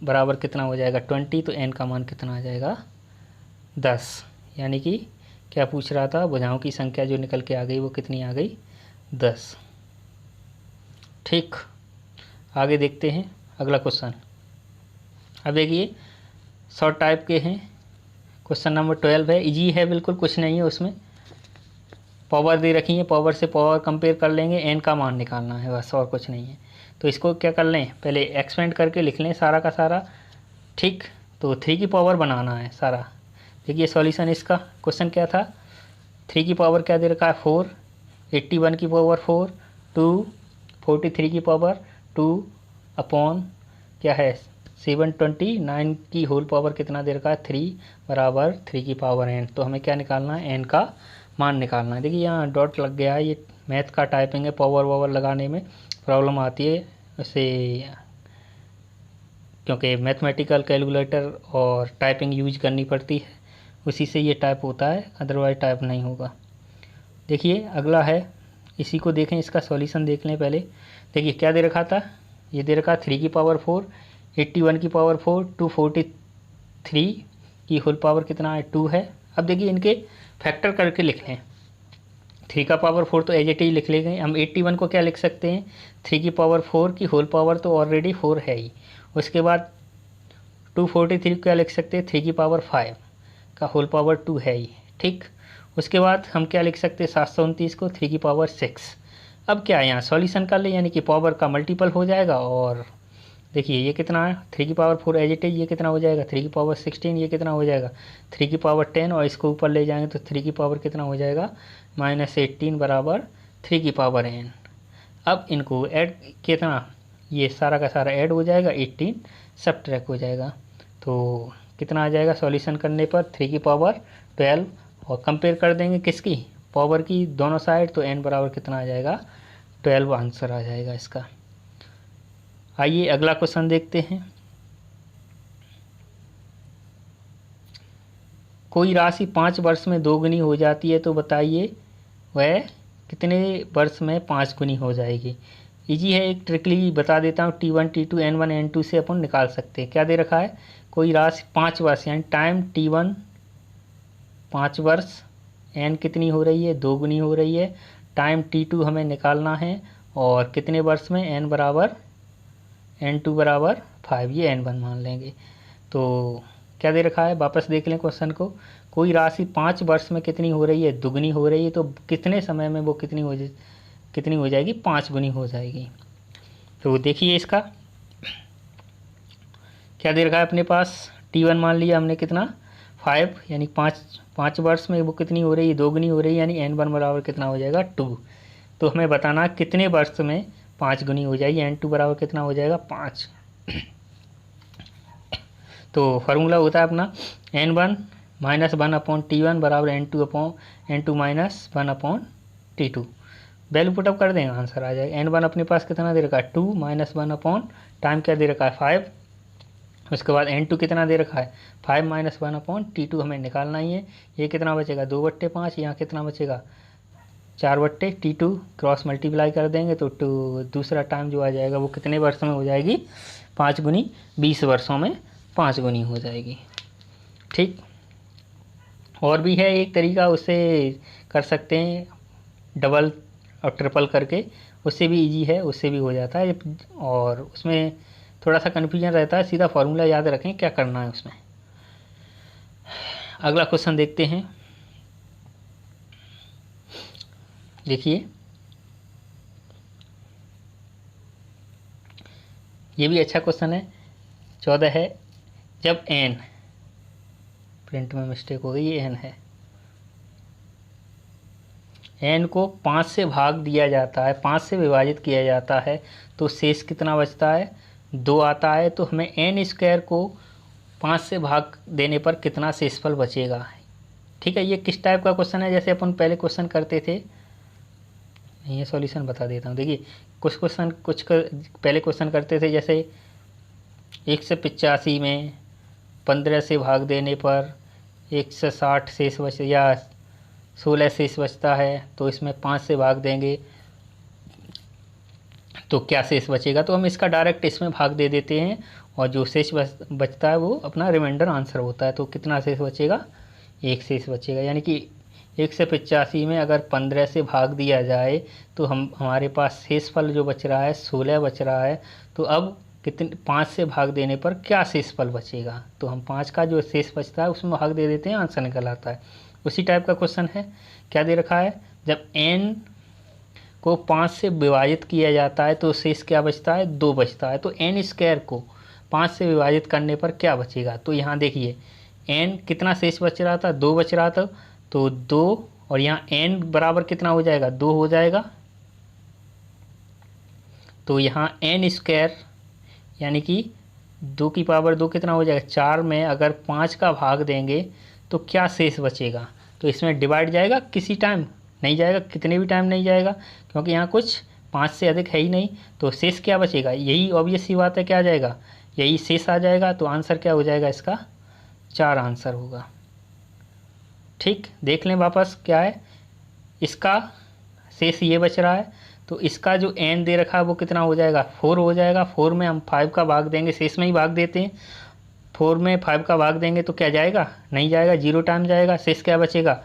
बराबर कितना हो जाएगा, 20। तो n का मान कितना आ जाएगा, 10। यानी कि क्या पूछ रहा था, भुजाओं की संख्या जो निकल के आ गई वो कितनी आ गई, 10। ठीक, आगे देखते हैं अगला क्वेश्चन। अब देखिए शॉर्ट टाइप के हैं, क्वेश्चन नंबर 12 है, इजी है बिल्कुल, कुछ नहीं है उसमें, पावर दे रखी है, पावर से पावर कंपेयर कर लेंगे, n का मान निकालना है बस, और कुछ नहीं है। तो इसको क्या कर लें, पहले एक्सपेंड करके लिख लें सारा का सारा। ठीक, तो 3 की पावर बनाना है सारा। देखिए सॉल्यूशन इसका, क्वेश्चन क्या था, 3 की पावर क्या दे रखा है, 4, 81 की पावर 4, 2, 43 की पावर 2 अपॉन क्या है 729 की होल पावर कितना दे रखा है, 3 बराबर 3 की पावर n। तो हमें क्या निकालना है, n का मान निकालना है। देखिए यहाँ डॉट लग गया है, ये मैथ का टाइपिंग है, पावर वावर लगाने में प्रॉब्लम आती है वैसे, क्योंकि मैथमेटिकल कैलकुलेटर और टाइपिंग यूज करनी पड़ती है, उसी से ये टाइप होता है, अदरवाइज टाइप नहीं होगा। देखिए अगला है, इसी को देखें, इसका सॉल्यूशन देख लें पहले। देखिए क्या दे रखा था, ये दे रखा 3 की पावर 4, 81 की पावर 4, 243 की होल पावर कितना है, 2 है अब देखिए इनके फैक्टर करके लिख लें। 3 का पावर 4 तो एज इट इज लिख लेंगे हम। 81 को क्या लिख सकते हैं, 3 की पावर 4 की होल पावर तो ऑलरेडी 4 है ही। उसके बाद 243 को क्या लिख सकते हैं, 3 की पावर 5 का होल पावर 2 है ही, ठीक। उसके बाद हम क्या लिख सकते हैं, 729 को 3 की पावर 6। अब क्या है यहाँ सॉल्यूशन कर ले, यानी कि पावर का मल्टीपल हो जाएगा। और देखिए ये कितना है, 3 की पावर 4 एज इट इज, ये कितना हो जाएगा 3 की पावर 16, ये कितना हो जाएगा 3 की पावर 10, और इसको ऊपर ले जाएंगे तो 3 की पावर कितना हो जाएगा -18 बराबर 3 की पावर n। अब इनको ऐड कितना, ये सारा का सारा ऐड हो जाएगा, 18 सब्ट्रैक्ट हो जाएगा। तो कितना आ जाएगा सॉल्यूशन करने पर 3 की पावर 12, और कंपेयर कर देंगे किसकी पावर की दोनों साइड, तो n बराबर कितना आ जाएगा 12 आंसर आ जाएगा इसका। आइए अगला क्वेश्चन देखते हैं। कोई राशि 5 वर्ष में 2 गुनी हो जाती है तो बताइए वह कितने वर्ष में 5 गुनी हो जाएगी। इजी है, एक ट्रिकली बता देता हूँ। T1 T2 N1 N2 से अपन निकाल सकते हैं। क्या दे रखा है, कोई राशि 5 वर्ष यानी टाइम T1 5 वर्ष, n कितनी हो रही है 2 गुनी हो रही है, टाइम T2 हमें निकालना है, और कितने वर्ष में n बराबर N2 बराबर 5, ये N1 मान लेंगे। तो क्या दे रखा है, वापस देख लें क्वेश्चन को। कोई राशि 5 वर्ष में कितनी हो रही है, दुगनी हो रही है, तो कितने समय में वो कितनी हो जाएगी 5 गुनी हो जाएगी। तो देखिए इसका क्या दे रखा है अपने पास, T1 मान लिया हमने कितना 5, यानी 5 वर्ष में वो कितनी हो रही है 2 गुनी हो रही है, यानी N1 बराबर कितना हो जाएगा 2। तो हमें बताना कितने वर्ष में 5 गुनी हो जाएगी, N2 बराबर कितना हो जाएगा 5। तो फार्मूला होता है अपना N1 -1/T1 बराबर N2 -1/T2। वैल्यू पुटअप कर देंगे आंसर आ जाएगा। N1 अपने पास कितना दे रखा है 2 -1 टाइम क्या दे रखा है 5। उसके बाद N2 कितना दे रखा है 5 -1/T2 हमें निकालना ही है। ये कितना बचेगा 2/5, यहाँ कितना बचेगा 4/T2, क्रॉस मल्टीप्लाई कर देंगे तो दूसरा टाइम जो आ जाएगा वो कितने वर्ष में हो जाएगी 5 गुनी, 20 वर्षों में 5 गुनी हो जाएगी, ठीक। और भी है एक तरीका, उससे कर सकते हैं डबल और ट्रिपल करके, उससे भी इजी है, उससे भी हो जाता है। और उसमें थोड़ा सा कन्फ्यूजन रहता है, सीधा फार्मूला याद रखें क्या करना है उसमें। अगला क्वेश्चन देखते हैं। देखिए ये भी अच्छा क्वेश्चन है। 14 है, जब n, प्रिंट में मिस्टेक हो गई, ये n है, n को 5 से भाग दिया जाता है, 5 से विभाजित किया जाता है, तो शेष कितना बचता है 2 आता है। तो हमें n² को 5 से भाग देने पर कितना शेषफल बचेगा, ठीक है। ये किस टाइप का क्वेश्चन है, जैसे अपन पहले क्वेश्चन करते थे, ये सॉल्यूशन बता देता हूँ। देखिए पहले क्वेश्चन करते थे, जैसे 185 में 15 से भाग देने पर 160 शेष बच या 16 शेष बचता है, तो इसमें 5 से भाग देंगे तो क्या शेष बचेगा। तो हम इसका डायरेक्ट इसमें भाग दे देते हैं, और जो शेष बचता है वो अपना रिमाइंडर आंसर होता है। तो कितना शेष बचेगा 1 शेष बचेगा, यानी कि 185 में अगर 15 से भाग दिया जाए तो हमारे पास शेषफल जो बच रहा है 16 बच रहा है। तो अब कितने 5 से भाग देने पर क्या शेषफल बचेगा, तो हम 5 का जो शेष बचता है उसमें भाग दे देते हैं, आंसर निकल आता है। उसी टाइप का क्वेश्चन है, क्या दे रखा है, जब n को 5 से विभाजित किया जाता है तो शेष क्या बचता है 2 बचता है। तो n² को 5 से विभाजित करने पर क्या बचेगा, तो यहाँ देखिए n कितना शेष बच रहा था 2 बच रहा था, तो 2 और यहाँ n बराबर कितना हो जाएगा 2 हो जाएगा। तो यहाँ n² यानी कि 2 की पावर 2 कितना हो जाएगा 4 में अगर 5 का भाग देंगे तो क्या शेष बचेगा। तो इसमें डिवाइड जाएगा, किसी टाइम नहीं जाएगा, कितने भी टाइम नहीं जाएगा, क्योंकि यहाँ कुछ 5 से अधिक है ही नहीं। तो शेष क्या बचेगा, यही ऑब्वियस सी बात है, क्या आ जाएगा यही शेष आ जाएगा। तो आंसर क्या हो जाएगा इसका 4 आंसर होगा, ठीक। देख लें वापस क्या है, इसका शेष ये बच रहा है, तो इसका जो n दे रखा है वो कितना हो जाएगा 4 हो जाएगा। 4 में हम 5 का भाग देंगे, शेष में ही भाग देते हैं, 4 में 5 का भाग देंगे तो क्या जाएगा, नहीं जाएगा, 0 टाइम जाएगा, शेष क्या बचेगा,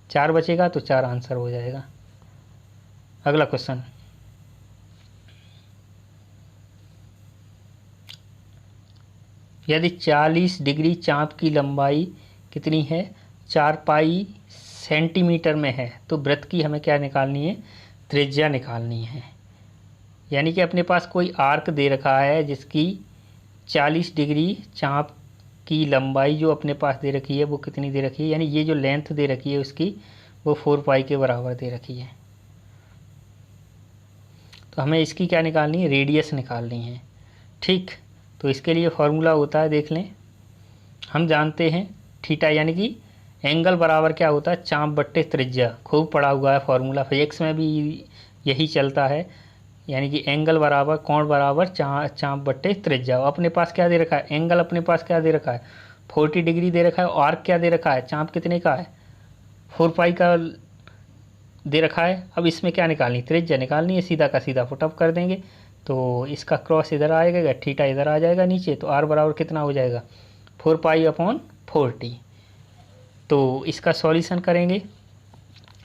4 बचेगा, तो 4 आंसर हो जाएगा। अगला क्वेश्चन, यदि 40 डिग्री चाप की लंबाई कितनी है, 4 पाई सेंटीमीटर में है, तो वृत्त की हमें क्या निकालनी है, त्रिज्या निकालनी है। यानी कि अपने पास कोई आर्क दे रखा है जिसकी 40 डिग्री चाप की लंबाई जो अपने पास दे रखी है वो कितनी दे रखी है, यानी ये जो लेंथ दे रखी है उसकी वो 4 पाई के बराबर दे रखी है। तो हमें इसकी क्या निकालनी है, रेडियस निकालनी है। ठीक, तो इसके लिए फॉर्मूला होता है, देख लें, हम जानते हैं थीटा यानी कि एंगल बराबर क्या होता है, चाप बट्टे त्रिज्या। खूब पढ़ा हुआ है फॉर्मूला, फिजिक्स में भी यही चलता है, यानी कि एंगल बराबर कोण बराबर चाप बट्टे त्रिज्या। अपने पास क्या दे रखा है, एंगल अपने पास क्या दे रखा है, 40 डिग्री दे रखा है, और आर्क क्या दे रखा है, चाप कितने का है, 4 पाई का दे रखा है। अब इसमें क्या निकालनी, त्रिज्या निकालनी है, सीधा का सीधा फुटअप कर देंगे, तो इसका क्रॉस इधर आएगा, थीटा इधर आ जाएगा नीचे, तो आर बराबर कितना हो जाएगा, 4 पाई अपॉन 40। तो इसका सॉल्यूशन करेंगे।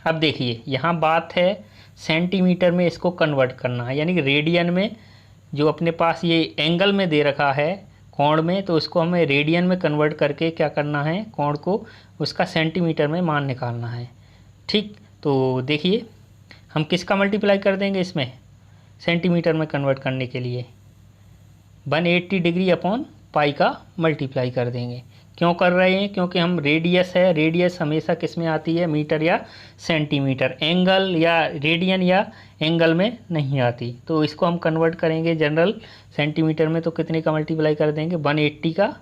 अब देखिए यहाँ बात है सेंटीमीटर में इसको कन्वर्ट करना है, यानी कि रेडियन में जो अपने पास ये एंगल में दे रखा है कोण में, तो उसको हमें रेडियन में कन्वर्ट करके क्या करना है, कोण को उसका सेंटीमीटर में मान निकालना है। ठीक, तो देखिए हम किसका मल्टीप्लाई कर देंगे इसमें, सेंटीमीटर में कन्वर्ट करने के लिए 180 डिग्री अपॉन पाई का मल्टीप्लाई कर देंगे। क्यों कर रहे हैं, क्योंकि हम रेडियस है, रेडियस हमेशा किस में आती है, मीटर या सेंटीमीटर, एंगल या रेडियन या एंगल में नहीं आती। तो इसको हम कन्वर्ट करेंगे जनरल सेंटीमीटर में, तो कितने का मल्टीप्लाई कर देंगे, 180 का,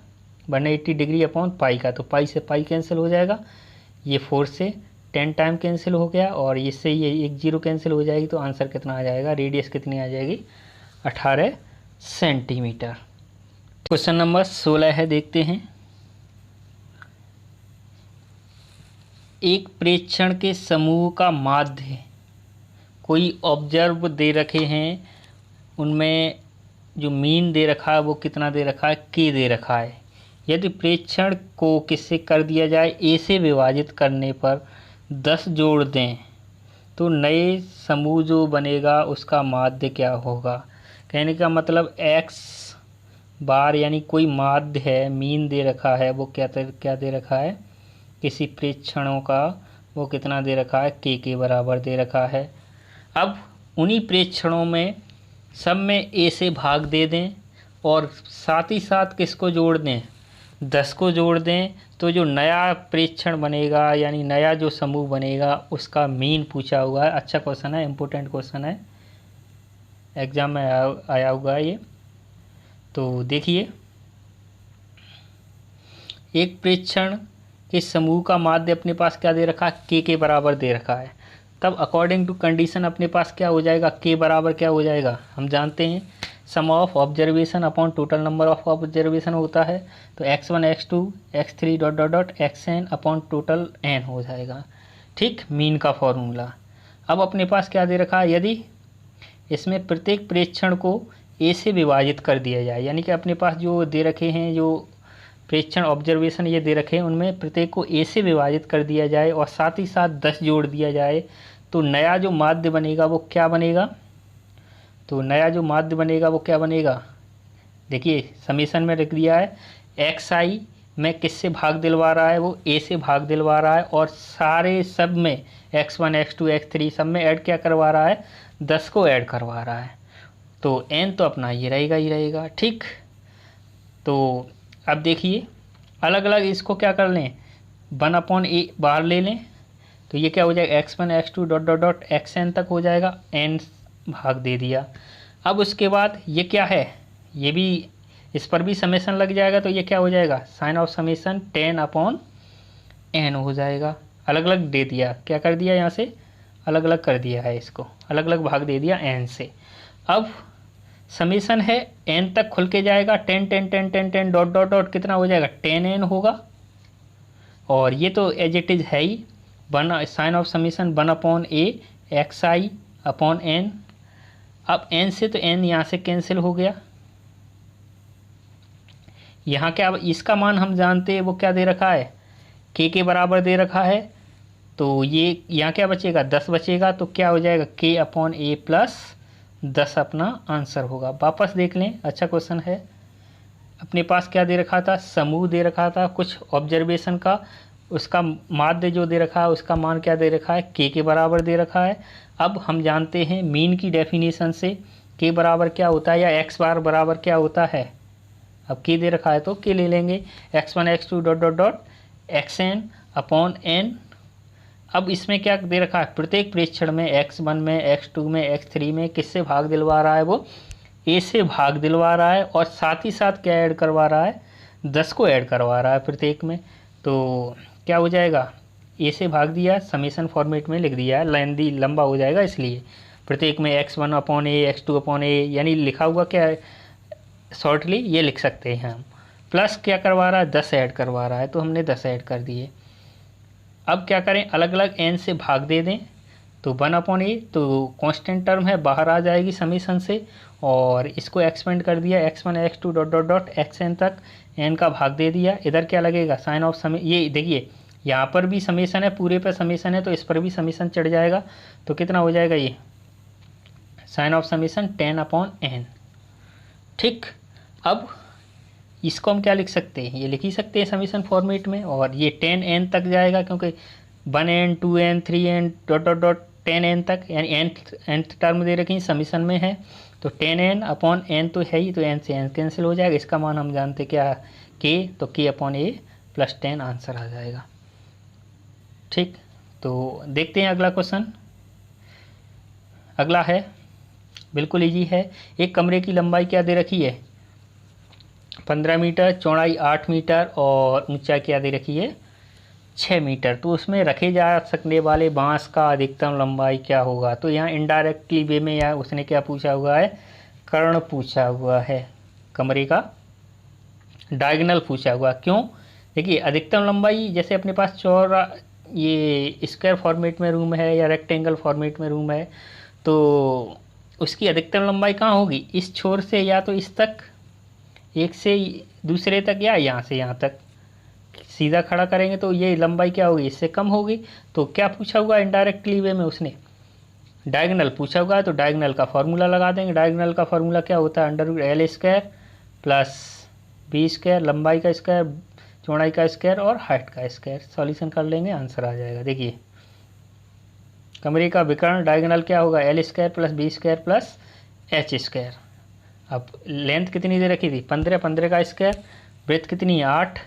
180 डिग्री अपॉन पाई का, तो पाई से पाई कैंसिल हो जाएगा, ये 4 से 10 टाइम कैंसिल हो गया, और इससे ये एक 0 कैंसिल हो जाएगी, तो आंसर कितना आ जाएगा, रेडियस कितनी आ जाएगी, 18 सेंटीमीटर। क्वेश्चन नंबर 16 है, देखते हैं। एक प्रेक्षण के समूह का माध्य कोई ऑब्जर्व दे रखे हैं, उनमें जो मीन दे रखा है वो कितना दे रखा है, के दे रखा है। यदि प्रेक्षण को किससे कर दिया जाए, ए से विभाजित करने पर 10 जोड़ दें, तो नए समूह जो बनेगा उसका माध्य क्या होगा। कहने का मतलब x बार यानी कोई माध्य है, मीन दे रखा है, वो क्या दे रखा है, किसी प्रेक्षणों का वो कितना दे रखा है, के बराबर दे रखा है। अब उन्हीं प्रेक्षणों में सब में ए से भाग दे दें, और साथ ही साथ किसको जोड़ दें, 10 को जोड़ दें, तो जो नया प्रेक्षण बनेगा यानी नया जो समूह बनेगा उसका मीन पूछा हुआ है। अच्छा क्वेश्चन है, इम्पोर्टेंट क्वेश्चन है, एग्जाम में आया हुआ है ये। तो देखिए, एक प्रेक्षण के समूह का माध्य अपने पास क्या दे रखा है, के बराबर दे रखा है। तब अकॉर्डिंग टू कंडीशन अपने पास क्या हो जाएगा, के बराबर क्या हो जाएगा, हम जानते हैं sum of observation upon total number of observation होता है, तो x1 x2 x3 dot dot dot xn upon total n हो जाएगा। ठीक, मीन का फॉर्मूला। अब अपने पास क्या दे रखा है, यदि इसमें प्रत्येक प्रेक्षण को ए से विभाजित कर दिया जाए, यानी कि अपने पास जो दे रखे हैं, जो प्रेक्षण ऑब्जर्वेशन ये दे रखे हैं, उनमें प्रत्येक को ए से विभाजित कर दिया जाए और साथ ही साथ 10 जोड़ दिया जाए, तो नया जो माध्य बनेगा वो क्या बनेगा, तो नया जो माध्य बनेगा वो क्या बनेगा, देखिए समीशन में रख दिया है, एक्स आई में किससे भाग दिलवा रहा है, वो ए से भाग दिलवा रहा है, और सारे सब में x1 x2 x3 सब में ऐड क्या करवा रहा है, 10 को ऐड करवा रहा है, तो n तो अपना ये रहेगा ही रहेगा। ठीक, तो अब देखिए अलग अलग इसको क्या कर लें, 1 अपॉन ए बाहर ले लें, तो ये क्या हो जाएगा, x1 x2 dot dot dot xn तक हो जाएगा, n भाग दे दिया। अब उसके बाद ये क्या है, ये भी इस पर भी समेशन लग जाएगा, तो ये क्या हो जाएगा, sine of summation 10 upon n हो जाएगा। अलग अलग दे दिया, क्या कर दिया, यहाँ से अलग अलग कर दिया है, इसको अलग अलग भाग दे दिया n से। अब समेशन है n तक खुल के जाएगा, 10 10 10 10 10 डॉट डॉट डॉट कितना हो जाएगा, 10n होगा, और ये तो एज इट इज़ है ही, 1 sine of summation 1 upon A X I upon n। अब n से तो n यहाँ से कैंसिल हो गया, यहाँ क्या इसका मान हम जानते हैं, वो क्या दे रखा है, के बराबर दे रखा है। तो ये यहाँ क्या बचेगा, 10 बचेगा, तो क्या हो जाएगा k/a प्लस 10 अपना आंसर होगा। वापस देख लें, अच्छा क्वेश्चन है। अपने पास क्या दे रखा था, समूह दे रखा था कुछ ऑब्जर्वेशन का, उसका माध्य जो दे रखा है उसका मान क्या दे रखा है, के बराबर दे रखा है। अब हम जानते हैं मीन की डेफिनेशन से के बराबर क्या होता है, या एक्स बार बराबर क्या होता है। अब के दे रखा है तो के ले लेंगे, x1 x2 dot dot dot xn/n। अब इसमें क्या दे रखा है, प्रत्येक प्रेक्षण में x1 में, x2 में, x3 में किससे भाग दिलवा रहा है, वो a से भाग दिलवा रहा है, और साथ ही साथ क्या ऐड करवा रहा है, 10 को ऐड करवा रहा है प्रत्येक में। तो क्या हो जाएगा, a से भाग दिया, समेशन फॉर्मेट में लिख दिया है, लेंदी लंबा हो जाएगा, इसलिए प्रत्येक में x1/a x2/a, यानी लिखा हुआ क्या है शॉर्टली ये लिख सकते हैं हम। प्लस क्या करवा रहा है, 10 ऐड करवा रहा है, तो हमने 10 ऐड कर दिए। अब क्या करें, अलग अलग n से भाग दे दें, तो 1/a तो कांस्टेंट टर्म है, बाहर आ जाएगी समीशन से, और इसको एक्सपेंड कर दिया x1 x2 dot dot dot xn तक, n का भाग दे दिया। इधर क्या लगेगा, साइन ऑफ समे, ये देखिए यहाँ पर भी समीशन है, पूरे पे समीशन है, तो इस पर भी समीशन चढ़ जाएगा, तो कितना हो जाएगा ये साइन ऑफ समीशन 10/n। ठीक, अब इसको हम क्या लिख सकते हैं, ये लिख ही सकते हैं समीशन फॉर्मेट में, और ये 10n तक जाएगा, क्योंकि 1n 2n 3n dot dot dot 10n तक, यानी nth टर्म दे रखी समीशन में है, तो 10n/n तो है ही, तो n से n कैंसिल हो जाएगा। इसका मान हम जानते क्या k, तो k/a प्लस 10 आंसर आ जाएगा। ठीक, तो देखते हैं अगला क्वेश्चन। अगला है बिल्कुल इजी है। एक कमरे की लंबाई क्या दे रखी है, 15 मीटर, चौड़ाई 8 मीटर और ऊंचाई क्या दे रखी है, 6 मीटर। तो उसमें रखे जा सकने वाले बांस का अधिकतम लंबाई क्या होगा। तो यहाँ इनडायरेक्टली वे में या उसने क्या पूछा हुआ है, कर्ण पूछा हुआ है, कमरे का डायगोनल पूछा हुआ। क्यों, देखिए अधिकतम लंबाई जैसे अपने पास चौड़ा ये स्क्वायर फॉर्मेट में रूम है या रेक्टेंगल फॉर्मेट में रूम है, तो उसकी अधिकतम लंबाई कहाँ होगी, इस छोर से या तो इस तक, एक से दूसरे तक, या यहाँ से यहाँ तक सीधा खड़ा करेंगे तो ये लंबाई क्या होगी, इससे कम होगी। तो क्या पूछा हुआ इनडायरेक्टली वे में, उसने डायगोनल पूछा हुआ है, तो डायगोनल का फार्मूला लगा देंगे। डायगोनल का फार्मूला क्या होता है, √L² प्लस b², लंबाई का स्क्वायर, चौड़ाई का स्क्वायर और हाइट का स्क्वायर। सॉल्यूशन कर लेंगे, आंसर आ जाएगा। देखिए कमरे का विकर्ण डायगोनल क्या होगा, L² plus b² plus h²। अब लेंथ कितनी दे रखी थी, 15, 15 का स्क्वायर, ब्रेथ कितनी है 8,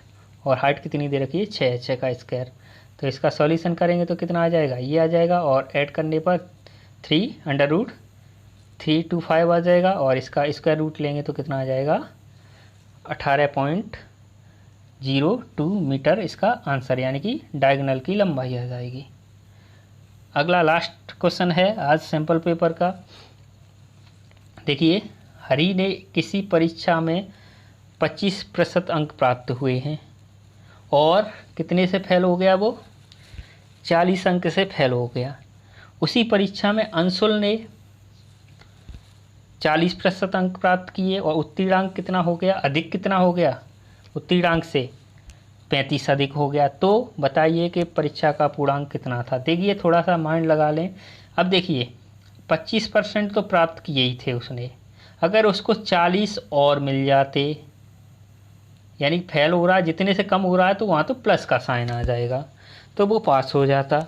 और हाइट कितनी दे रखी है 6, 6 का स्क्वायर। तो इसका सॉल्यूशन करेंगे तो कितना आ जाएगा, ये आ जाएगा, और ऐड करने पर 3√325 आ जाएगा, और इसका स्क्वायर रूट लेंगे तो कितना आ जाएगा 18.02 मीटर इसका आंसर, यानी कि डायगोनल की लंबाई आ जाएगी। अगला लास्ट क्वेश्चन है आज सैम्पल पेपर का। देखिए हरी ने किसी परीक्षा में 25% अंक प्राप्त हुए हैं, और कितने से फेल हो गया, वो 40 अंक से फेल हो गया। उसी परीक्षा में अंशुल ने 40% अंक प्राप्त किए, और उत्तीर्णांक कितना हो गया, अधिक कितना हो गया, उत्तीर्णांक से 35 अधिक हो गया। तो बताइए कि परीक्षा का पूर्णांक कितना था। देखिए थोड़ा सा माइंड लगा लें। अब देखिए 25% तो प्राप्त किए ही थे उसने, अगर उसको 40 और मिल जाते, यानी फेल हो रहा है जितने से कम हो रहा है, तो वहाँ तो प्लस का साइन आ जाएगा, तो वो पास हो जाता।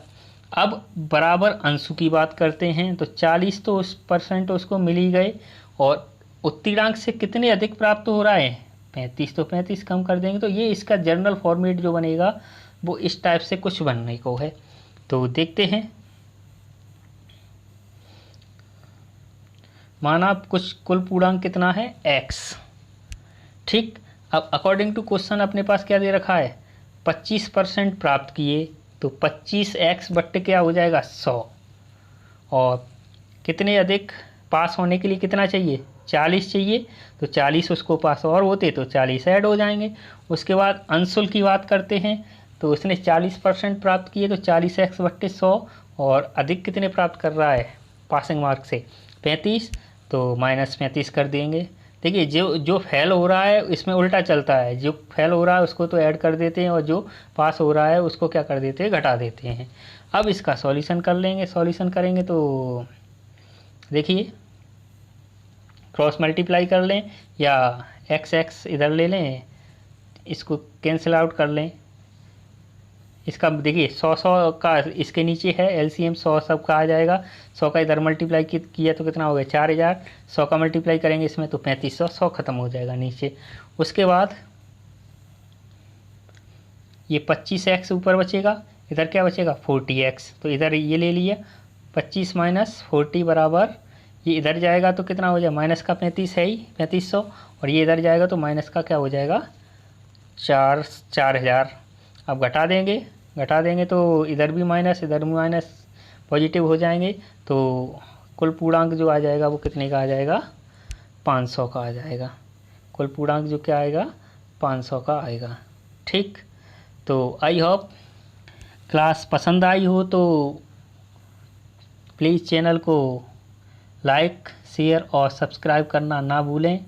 अब बराबर अंशु की बात करते हैं, तो 40 तो उस % उसको मिल ही गए, और उत्तीर्णांक से कितने अधिक प्राप्त हो रहा है 35, तो 35 कम कर देंगे, तो ये इसका जनरल फॉर्मेट जो बनेगा वो इस टाइप से कुछ बनने को है। तो देखते हैं, माना कुछ कुल पूर्णांक कितना है x। ठीक, अब अकॉर्डिंग टू क्वेश्चन अपने पास क्या दे रखा है, 25% प्राप्त किए, तो 25x बट्टे क्या हो जाएगा 100, और कितने अधिक पास होने के लिए कितना चाहिए 40 चाहिए, तो 40 उसको पास और होते तो 40 ऐड हो जाएंगे। उसके बाद अंशुल की बात करते हैं, तो उसने 40% प्राप्त किए, तो 40x बट्टे 100, और अधिक कितने प्राप्त कर रहा है पासिंग मार्क से 35, तो -35 कर देंगे। देखिए जो जो फेल हो रहा है इसमें उल्टा चलता है, जो फेल हो रहा है उसको तो ऐड कर देते हैं और जो पास हो रहा है उसको क्या कर देते हैं, घटा देते हैं। अब इसका सॉल्यूशन कर लेंगे, सॉल्यूशन करेंगे तो देखिए क्रॉस मल्टीप्लाई कर लें या एक्स एक्स इधर ले लें, इसको कैंसिल आउट कर लें। इसका देखिए 100 का इसके नीचे है एलसीएम 100 सब का आ जाएगा। 100 का इधर मल्टीप्लाई किया तो कितना हो गया 4000। 100 का मल्टीप्लाई करेंगे इसमें तो 3500, 100 ख़त्म हो जाएगा नीचे। उसके बाद ये 25x ऊपर बचेगा, इधर क्या बचेगा 40x, तो इधर ये ले लिया 25 माइनस 40 बराबर ये इधर जाएगा तो कितना हो जाएगा माइनस का 35 है ही 3500, और ये इधर जाएगा तो माइनस का क्या हो जाएगा 4000। अब घटा देंगे तो इधर भी माइनस इधर भी माइनस पॉजिटिव हो जाएंगे, तो कुल पूर्णांक जो आ जाएगा वो कितने का आ जाएगा 500 का आ जाएगा। कुल पूर्णांक जो क्या आएगा 500 का आएगा। ठीक, तो आई होप क्लास पसंद आई हो तो प्लीज़ चैनल को लाइक शेयर और सब्सक्राइब करना ना भूलें,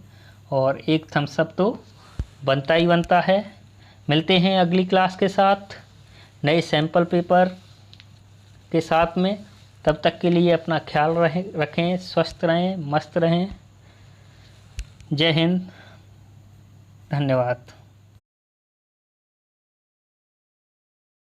और एक थम्स अप तो बनता ही बनता है। मिलते हैं अगली क्लास के साथ नए सैम्पल पेपर के साथ में। तब तक के लिए अपना ख्याल रखें, स्वस्थ रहें, मस्त रहें। जय हिंद, धन्यवाद।